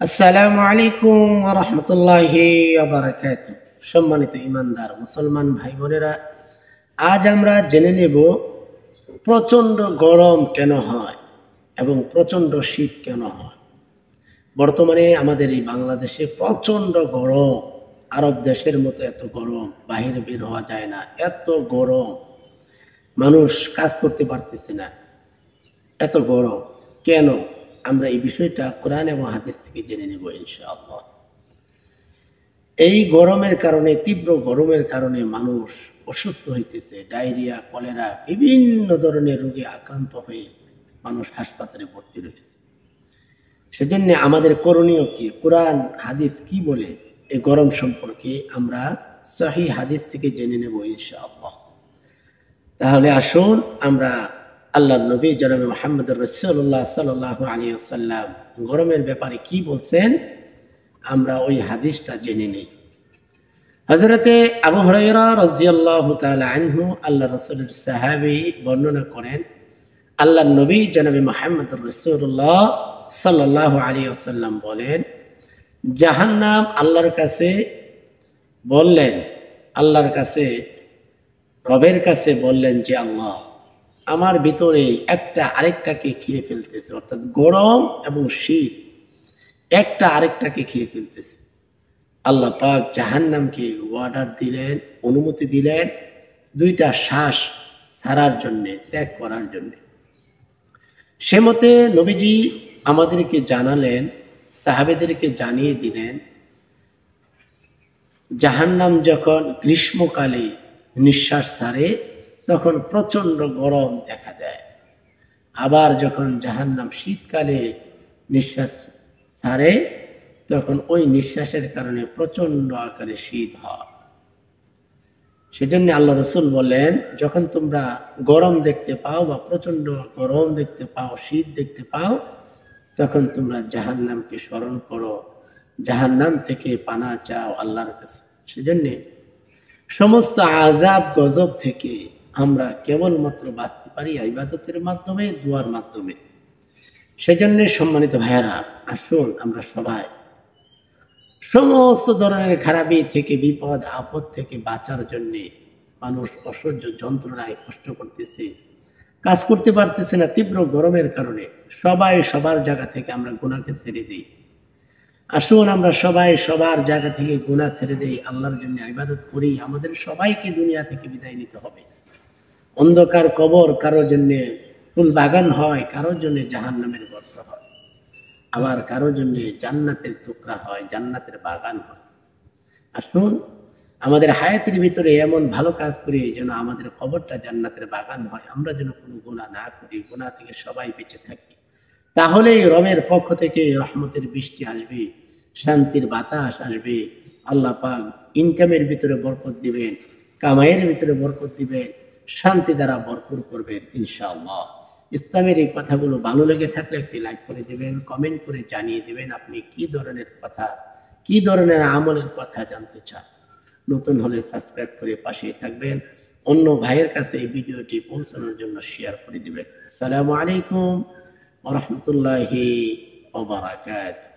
আসসালামু আলাইকুম ওয়া রাহমাতুল্লাহি ওয়া বারাকাতুহু। সম্মানিত ঈমানদার মুসলমান ভাই বোনেরা, আজ আমরা জেনে নেব প্রচণ্ড গরম কেন হয় এবং প্রচণ্ড শীত কেন হয়। বর্তমানে আমাদের এই বাংলাদেশে প্রচণ্ড গরম, আরব দেশের মতো এত গরম, বাহিরে বের হওয়া যায় না, এত গরম, মানুষ কাজ করতে পারতেছে না, এত গরম কেন? আমরা এই বিষয়টা কোরআন এবং হাদিস থেকে জেনে নেব ইনশাআল্লাহ। এই গরমের কারণে, তীব্র গরমের কারণে মানুষ অসুস্থ হইতেছে, ডায়রিয়া, কলেরা, বিভিন্ন ধরনের রোগে আক্রান্ত হয়ে মানুষ হাসপাতালে ভর্তি রয়েছে। সেজন্য আমাদের করণীয় কি? কোরআন হাদিস কি বলে এই গরম সম্পর্কে আমরা সহিহ হাদিস থেকে জেনে নেব ইনশাআল্লাহ। তাহলে আসুন আমরা আল্লাহর নবী জনাবে মুহাম্মদ রাসূলুল্লাহ সাল্লাল্লাহু আলাইহি ওয়াসাল্লাম গরমের ব্যাপারে কি বলছেন আমরা ওই হাদিসটা জেনে নেই। হযরতে আবু হুরায়রা রাদিয়াল্লাহু তাআলা আনহু আল্লাহর রাসূলের সাহাবী বর্ণনা করেন, আল্লাহর নবী জনাবে মুহাম্মদ রাসূলুল্লাহ সাল্লাল্লাহু আলাইহি ওয়াসাল্লাম বলেন, জাহান্নাম আল্লাহর কাছে বললেন, আল্লাহর কাছে, রবের কাছে বললেন যে আল্লাহ, আমার ভিতরে একটা আরেকটাকে খেয়ে ফেলতেছে, অর্থাৎ গরম এবং শীত একটা আরেকটাকে খেয়ে ফেলতেছে। আল্লাহ পাক জাহান্নামকে অর্ডার দিলেন, অনুমতি দিলেন দুইটা শ্বাস ছাড়ার জন্য, ত্যাগ করার জন্য। সে মতে নবীজি আমাদেরকে জানালেন, সাহাবেদেরকে জানিয়ে দিলেন, জাহান্নাম যখন গ্রীষ্মকালে নিঃশ্বাস ছাড়ে তখন প্রচন্ড গরম দেখা দেয়, আবার যখন জাহান্নাম শীতকালে নিঃশ্বাস ছাড়ে তখন ওই নিঃশ্বাসের কারণে প্রচন্ড আকারে শীত হয়। সেজন্য আল্লাহ রাসূল বলেন, যখন তোমরা গরম দেখতে পাও বা প্রচন্ড গরম দেখতে পাও, শীত দেখতে পাও, তখন তোমরা জাহান্নামকে স্মরণ করো, জাহান্নাম থেকে পানা চাও আল্লাহর কাছে। সেজন্য সমস্ত আযাব গজব থেকে আমরা কেবলমাত্র বাঁচতে পারি ইবাদতের মাধ্যমে, দোয়ার মাধ্যমে। সেজন্য সম্মানিত ভাইয়েরা, আসুন আমরা সবাই সমস্ত ধরনের খারাপি থেকে, বিপদ আপদ থেকে বাঁচার জন্য, মানুষ অসহ্য যন্ত্রণায় কষ্ট করতেছে, কাজ করতে পারতেছে না তীব্র গরমের কারণে, সবাই সবার জায়গা থেকে আমরা গুনাহকে ছেড়ে দিই। আসুন আমরা সবাই সবার জায়গা থেকে গুনাহ ছেড়ে দেই, আল্লাহর জন্য ইবাদত করি। আমাদের সবাইকে দুনিয়া থেকে বিদায় নিতে হবে। অন্ধকার কবর কারোর জন্য ফুল বাগান হয়, কারোর জন্য জাহান্নামের গর্ত হয়, আবার কারোর জন্য জান্নাতের টুকরা হয়, জান্নাতের বাগান হয়। আসুন আমাদের হায়াতের ভিতরে এমন ভালো কাজ করি যেন আমাদের কবরটা জান্নাতের বাগান হয়, আমরা যেন কোনো গুনাহ না করি, গুনাহ থেকে সবাই বেঁচে থাকি। তাহলেই রবের পক্ষ থেকে রহমতের বৃষ্টি আসবে, শান্তির বাতাস আসবে। আল্লাহ পাক ইনকামের ভিতরে বরকত দিবেন, কামাইয়ের ভিতরে বরকত দিবেন, শান্তি দ্বারা ভরপুর করবেন ইনশাআল্লাহ। ইসলামের এই কথাগুলো ভালো লেগে থাকলে একটি লাইক করে দিবেন, কমেন্ট করে জানিয়ে দিবেন আপনি কি ধরনের কথা, কি ধরনের আমলের কথা জানতে চান। নতুন হলে সাবস্ক্রাইব করে পাশেই থাকবেন। অন্য ভাইয়ের কাছে এই ভিডিওটি পৌঁছানোর জন্য শেয়ার করে দিবেন। আসসালামু আলাইকুম ওয়া রাহমাতুল্লাহি ওয়া বারাকাতুহু।